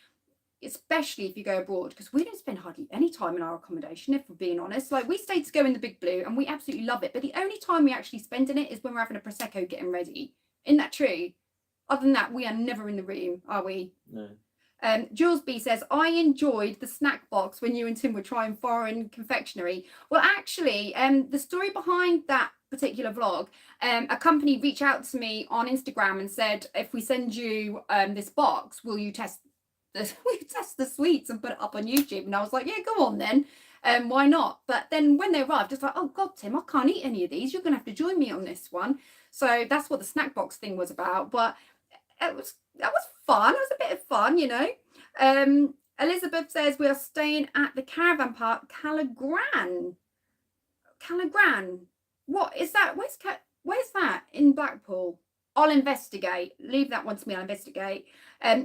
especially if you go abroad, because we don't spend hardly any time in our accommodation, if we're being honest. Like, we stay to go in the Big Blue and we absolutely love it, but the only time we actually spend in it is when we're having a Prosecco getting ready. Isn't that true? Other than that, we are never in the room, are we? No. Jules B says, I enjoyed the snack box when you and Tim were trying foreign confectionery. Well, actually, the story behind that particular vlog, a company reached out to me on Instagram and said, if we send you this box, will you test the sweets and put it up on YouTube? And I was like, yeah, go on then. Why not? But then when they arrived, it's like, oh God, Tim, I can't eat any of these. You're going to have to join me on this one. So that's what the snack box thing was about. But that was fun. It was a bit of fun, you know. Elizabeth says, we are staying at the caravan park, Callagran. What is that? Where's that in Blackpool? I'll investigate. Leave that one to me. I'll investigate.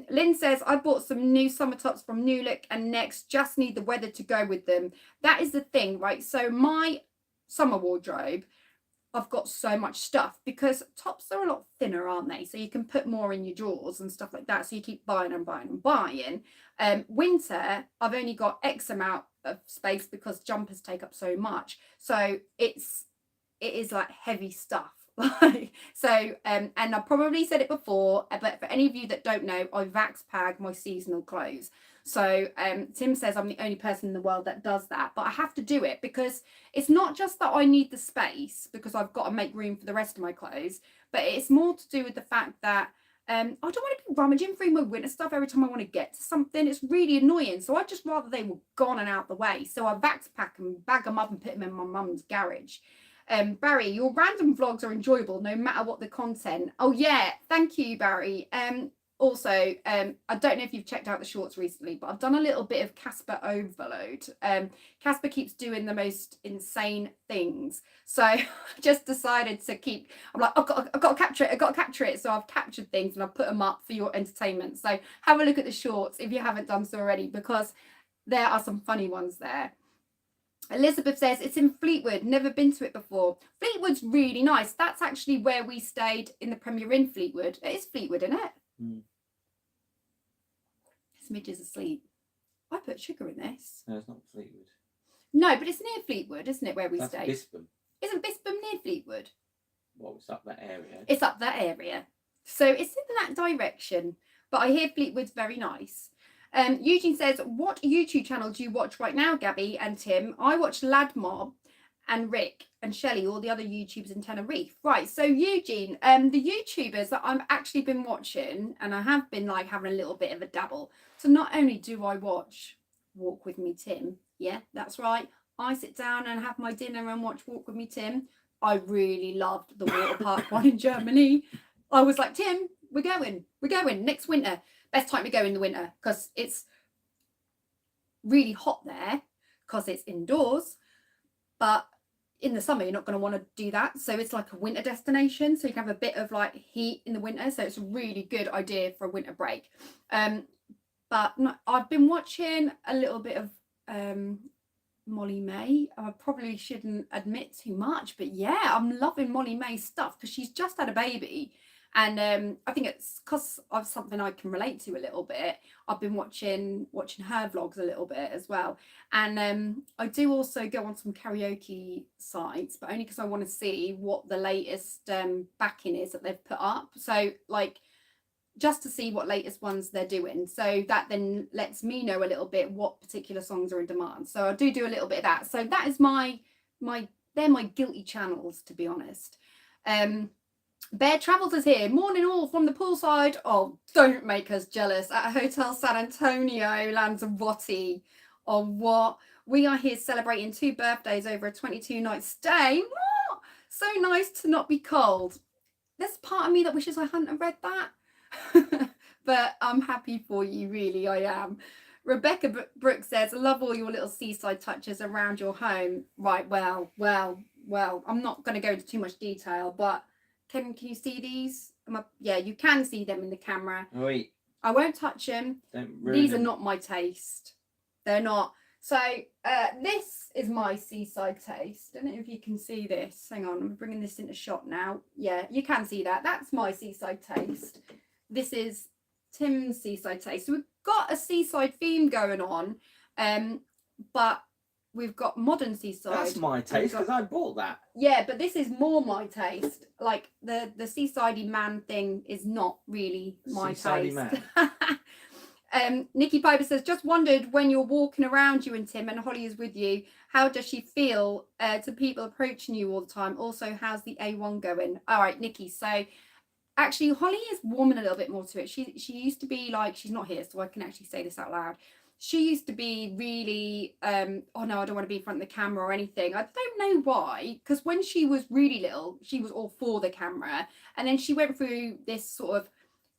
Lynn says, I bought some new summer tops from New Look and Next. Just need the weather to go with them. That is the thing, right? So my summer wardrobe, I've got so much stuff, because tops are a lot thinner, aren't they? So you can put more in your drawers and stuff like that. So you keep buying and buying and buying. Winter, I've only got X amount of space because jumpers take up so much. So it is like heavy stuff. So and I probably said it before, but for any of you that don't know, I vax pag my seasonal clothes. So Tim says I'm the only person in the world that does that, but I have to do it because it's not just that I need the space because I've got to make room for the rest of my clothes, but it's more to do with the fact that I don't want to be rummaging through my winter stuff every time I want to get to something. It's really annoying. So I'd just rather they were gone and out the way. So I vax pack and bag them up and put them in my mum's garage. Barry, your random vlogs are enjoyable no matter what the content. Oh yeah, thank you, Barry. Also, I don't know if you've checked out the shorts recently, but I've done a little bit of Casper overload. Casper keeps doing the most insane things, so I just decided to keep. I'm like, I've got to capture it. I've got to capture it. So I've captured things and I've put them up for your entertainment. So have a look at the shorts if you haven't done so already, because there are some funny ones there. Elizabeth says it's in Fleetwood, never been to it before. Fleetwood's really nice. That's actually where we stayed in the Premier Inn, Fleetwood. It is Fleetwood, isn't it? Smidge is asleep. I put sugar in this. No, it's not Fleetwood. No, but it's near Fleetwood, isn't it, where we That's stayed? Bispham. Isn't Bispham near Fleetwood? Well, it's up that area. It's up that area. So it's in that direction. But I hear Fleetwood's very nice. Eugene says, what YouTube channel do you watch right now, Gabby and Tim? I watch Lad Mob and Rick and Shelley, all the other YouTubers in Tenerife. Right, so Eugene, the YouTubers that I've actually been watching, and I have been like having a little bit of a dabble. So not only do I watch Walk With Me Tim, yeah, that's right, I sit down and have my dinner and watch Walk With Me Tim. I really loved the water park one in Germany. I was like, Tim, we're going next winter. Best time to go in the winter because it's really hot there because it's indoors, but in the summer you're not going to want to do that, so it's like a winter destination, so you can have a bit of like heat in the winter, so it's a really good idea for a winter break. But no, I've been watching a little bit of Molly May. I probably shouldn't admit too much, but yeah, I'm loving Molly May's stuff because she's just had a baby. And I think it's because of something I can relate to a little bit. I've been watching her vlogs a little bit as well. And I do also go on some karaoke sites, but only because I want to see what the latest backing is that they've put up. So like just to see what latest ones they're doing. So that then lets me know a little bit what particular songs are in demand. So I do a little bit of that. So that is they're my guilty channels, to be honest. Bear Travels is here. Morning all from the poolside. Oh, don't make us jealous. At Hotel San Antonio, Lanzarote. Oh, what? We are here celebrating 2 birthdays over a 22-night stay. What? So nice to not be cold. There's part of me that wishes I hadn't read that. But I'm happy for you, really, I am. Rebecca Brooks says, I love all your little seaside touches around your home. Right, well, I'm not going to go into too much detail, but can you see these? Yeah, you can see them in the camera. Wait. I won't touch them. These are not my taste. They're not. So this is my seaside taste. I don't know if you can see this. Hang on, I'm bringing this into shot now. Yeah, you can see that. That's my seaside taste. This is Tim's seaside taste. So we've got a seaside theme going on, but we've got modern seaside. That's my taste because I bought that. Yeah, but this is more my taste. Like the seasidey man thing is not really my taste. Man. Nikki Piper says, just wondered when you're walking around, you and Tim, and Holly is with you, how does she feel to people approaching you all the time? Also, how's the A1 going? All right, Nikki. So actually, Holly is warming a little bit more to it. She used to be like, she's not here, so I can actually say this out loud. She used to be really, oh no, I don't want to be in front of the camera or anything. I don't know why, because when she was really little, she was all for the camera. And then she went through this sort of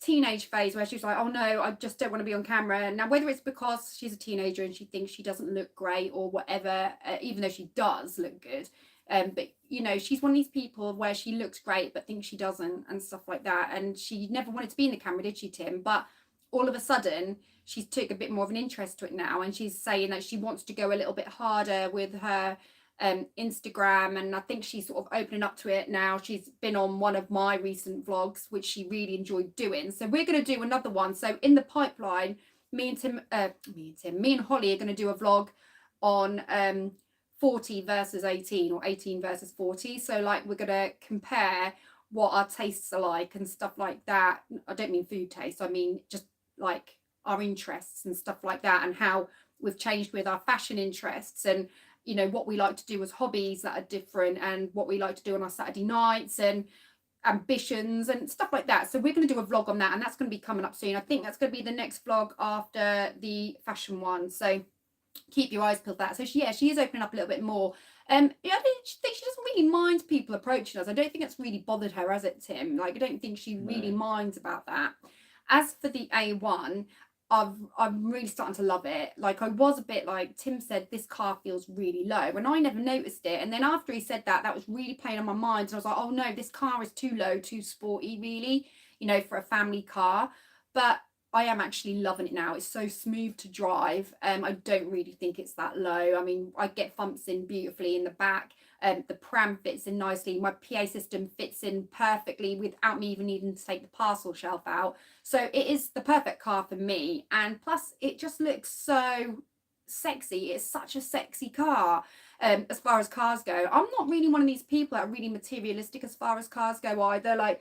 teenage phase where she was like, oh no, I just don't want to be on camera. Now, whether it's because she's a teenager and she thinks she doesn't look great or whatever, even though she does look good. But, you know, she's one of these people where she looks great but thinks she doesn't and stuff like that. And she never wanted to be in the camera, did she, Tim? But all of a sudden, she's took a bit more of an interest to it now, and she's saying that she wants to go a little bit harder with her Instagram, and I think she's sort of opening up to it now. She's been on one of my recent vlogs, which she really enjoyed doing. So we're going to do another one. So in the pipeline, me and Holly are going to do a vlog on 40 versus 18 or 18 versus 40. So like we're going to compare what our tastes are like and stuff like that. I don't mean food taste, I mean just like our interests and stuff like that, and how we've changed with our fashion interests, and you know what we like to do as hobbies that are different, and what we like to do on our Saturday nights, and ambitions and stuff like that. So we're going to do a vlog on that, and that's going to be coming up soon. I think that's going to be the next vlog after the fashion one, so keep your eyes peeled for that. So she is opening up a little bit more. I think she doesn't really mind people approaching us. I don't think it's really bothered her, has it, Tim? Like, I don't think she really minds about that. As for the A1, I'm really starting to love it. Like, I was a bit like, Tim said, this car feels really low, and I never noticed it. And then after he said that, that was really playing on my mind. And I was like, oh no, this car is too low, too sporty, really, you know, for a family car. But I am actually loving it now. It's so smooth to drive. I don't really think it's that low. I mean, I get thumps in beautifully in the back. The pram fits in nicely. My PA system fits in perfectly without me even needing to take the parcel shelf out. So it is the perfect car for me. And plus, it just looks so sexy. It's such a sexy car. As far as cars go, I'm not really one of these people that are really materialistic as far as cars go either. Like,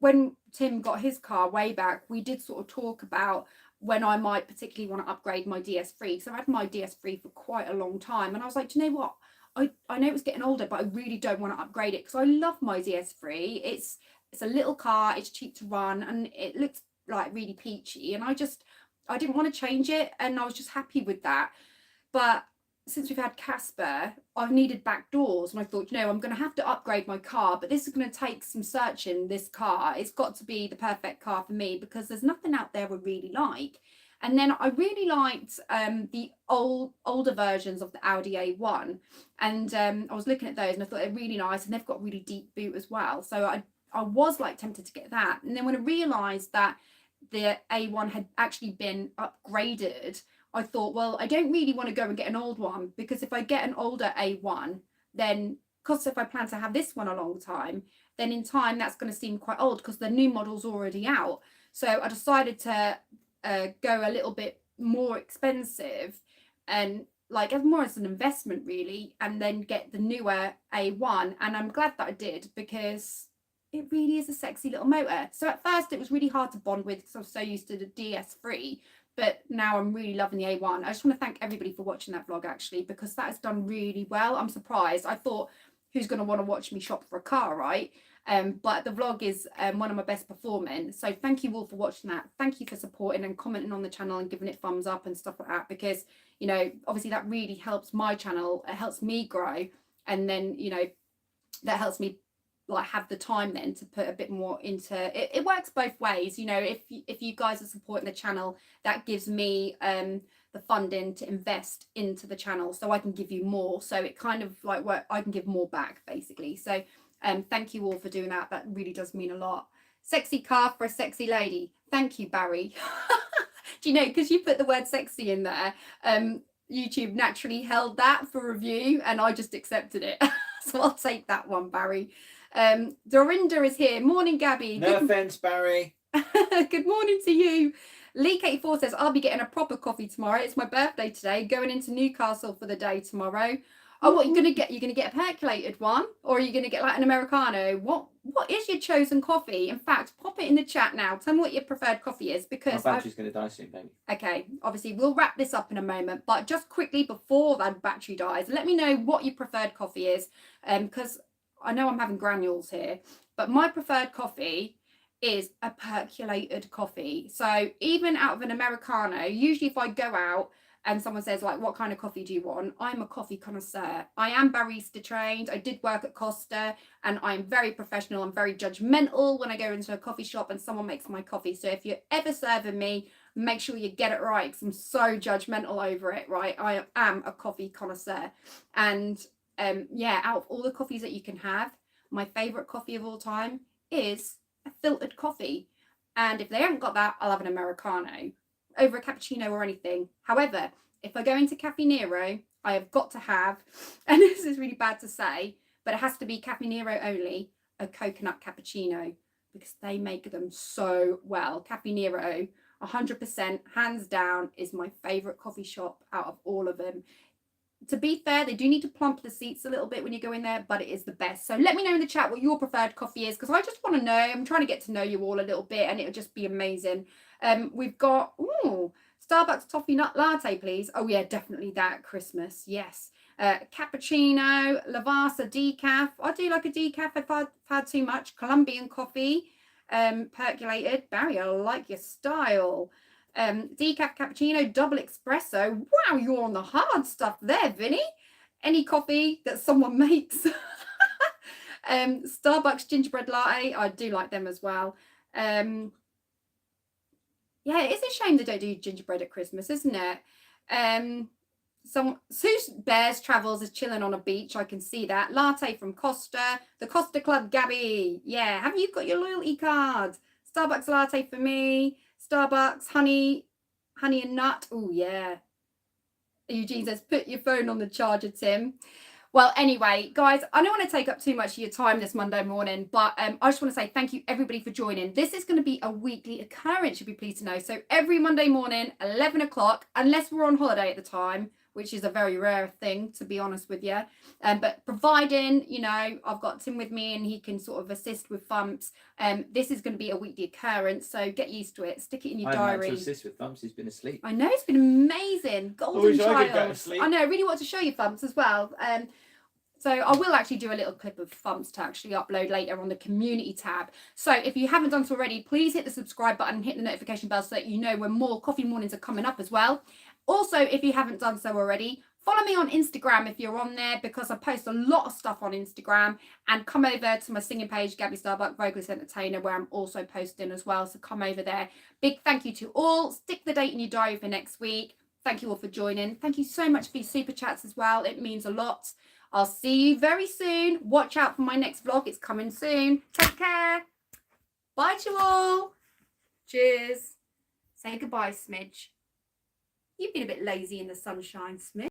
when Tim got his car way back, we did sort of talk about when I might particularly want to upgrade my DS3. So I've had my DS3 for quite a long time. And I was like, do you know what? I know it's getting older, but I really don't want to upgrade it because I love my DS3. It's a little car, it's cheap to run, and it looks like really peachy. And I didn't want to change it, and I was just happy with that. But since we've had Casper, I've needed back doors, and I thought, you know, I'm going to have to upgrade my car, but this is going to take some searching. This car, it's got to be the perfect car for me because there's nothing out there I really like. And then I really liked the older versions of the Audi A1, and I was looking at those and I thought they're really nice, and they've got really deep boot as well. So I was like tempted to get that. And then when I realised that the A1 had actually been upgraded, I thought, well, I don't really want to go and get an old one, because if I get an older A1, then, because if I plan to have this one a long time, then in time that's going to seem quite old because the new model's already out. So I decided to go a little bit more expensive, and like as more as an investment really, and then get the newer A1. And I'm glad that I did, because it really is a sexy little motor. So at first it was really hard to bond with because I was so used to the DS3, but now I'm really loving the A1. I just want to thank everybody for watching that vlog, actually, because that has done really well. I'm surprised. I thought, who's going to want to watch me shop for a car, right? But the vlog is one of my best performing. So thank you all for watching that. Thank you for supporting and commenting on the channel and giving it thumbs up and stuff like that, because, you know, obviously that really helps my channel. It helps me grow. And then, you know, that helps me like have the time then to put a bit more into it. It works both ways, you know. If you guys are supporting the channel, that gives me the funding to invest into the channel, so I can give you more. So it kind of like I can give more back, basically. So thank you all for doing that. That really does mean a lot. Sexy car for a sexy lady. Thank you, Barry. Do you know, because you put the word sexy in there, YouTube naturally held that for review, and I just accepted it. So I'll take that one, Barry. Dorinda is here. Morning, Gabby. No offense, Barry. Good morning to you. Leak84 says, I'll be getting a proper coffee tomorrow. It's my birthday today. Going into Newcastle for the day tomorrow. Oh, what are you going to get? You're going to get a percolated one? Or are you going to get like an Americano? What is your chosen coffee? In fact, pop it in the chat now. Tell me what your preferred coffee is, because my battery's going to die soon, baby. Okay, obviously we'll wrap this up in a moment, but just quickly before that battery dies, let me know what your preferred coffee is, because I know I'm having granules here, but my preferred coffee is a percolated coffee. So even out of an Americano, usually if I go out and someone says like, what kind of coffee do you want? I'm a coffee connoisseur. I am barista trained. I did work at Costa, and I'm very professional. I'm very judgmental when I go into a coffee shop and someone makes my coffee. So if you're ever serving me, make sure you get it right, because I'm so judgmental over it, right? I am a coffee connoisseur. And yeah, out of all the coffees that you can have, my favorite coffee of all time is a filtered coffee. And if they haven't got that, I'll have an Americano over a cappuccino or anything. However, if I go into Caffè Nero, I have got to have, and this is really bad to say, but it has to be Caffè Nero only, a coconut cappuccino, because they make them so well. Caffè Nero, 100%, hands down, is my favourite coffee shop out of all of them. To be fair, they do need to plump the seats a little bit when you go in there, but it is the best. So let me know in the chat what your preferred coffee is, because I just want to know. I'm trying to get to know you all a little bit, and it'll just be amazing. We've got Starbucks toffee nut latte, please. Oh yeah, definitely that. Christmas, yes. Cappuccino, Lavazza decaf. I do like a decaf if I've had too much. Colombian coffee, percolated. Barry, I like your style. Decaf cappuccino, double espresso. Wow, you're on the hard stuff there, Vinny. Any coffee that someone makes. Starbucks gingerbread latte. I do like them as well. Yeah, it's a shame they don't do gingerbread at Christmas, isn't it? Sue Bears Travels is chilling on a beach. I can see that. Latte from Costa. The Costa Club, Gabby. Yeah, have you got your loyalty card? Starbucks latte for me. Starbucks honey and nut. Oh yeah. Eugene says, put your phone on the charger, Tim. Well, anyway, guys, I don't want to take up too much of your time this Monday morning, but I just want to say thank you, everybody, for joining. This is going to be a weekly occurrence, you'll be pleased to know. So every Monday morning, 11 o'clock, unless we're on holiday at the time, which is a very rare thing, to be honest with you. But providing, you know, I've got Tim with me and he can sort of assist with thumps. This is going to be a weekly occurrence, so get used to it. Stick it in your diary. I haven't had to assist with thumps. He's been asleep. I know, it's been amazing. Golden child. I could go to sleep. I know, I really want to show you thumps as well. So I will actually do a little clip of thumps to actually upload later on the community tab. So if you haven't done so already, please hit the subscribe button and hit the notification bell so that you know when more coffee mornings are coming up as well. Also, if you haven't done so already, follow me on Instagram if you're on there, because I post a lot of stuff on Instagram. And come over to my singing page, Gabby Starbuck, Vocalist Entertainer, where I'm also posting as well. So come over there. Big thank you to all. Stick the date in your diary for next week. Thank you all for joining. Thank you so much for your super chats as well. It means a lot. I'll see you very soon. Watch out for my next vlog. It's coming soon. Take care. Bye to you all. Cheers. Say goodbye, Smidge. You've been a bit lazy in the sunshine, Smidge.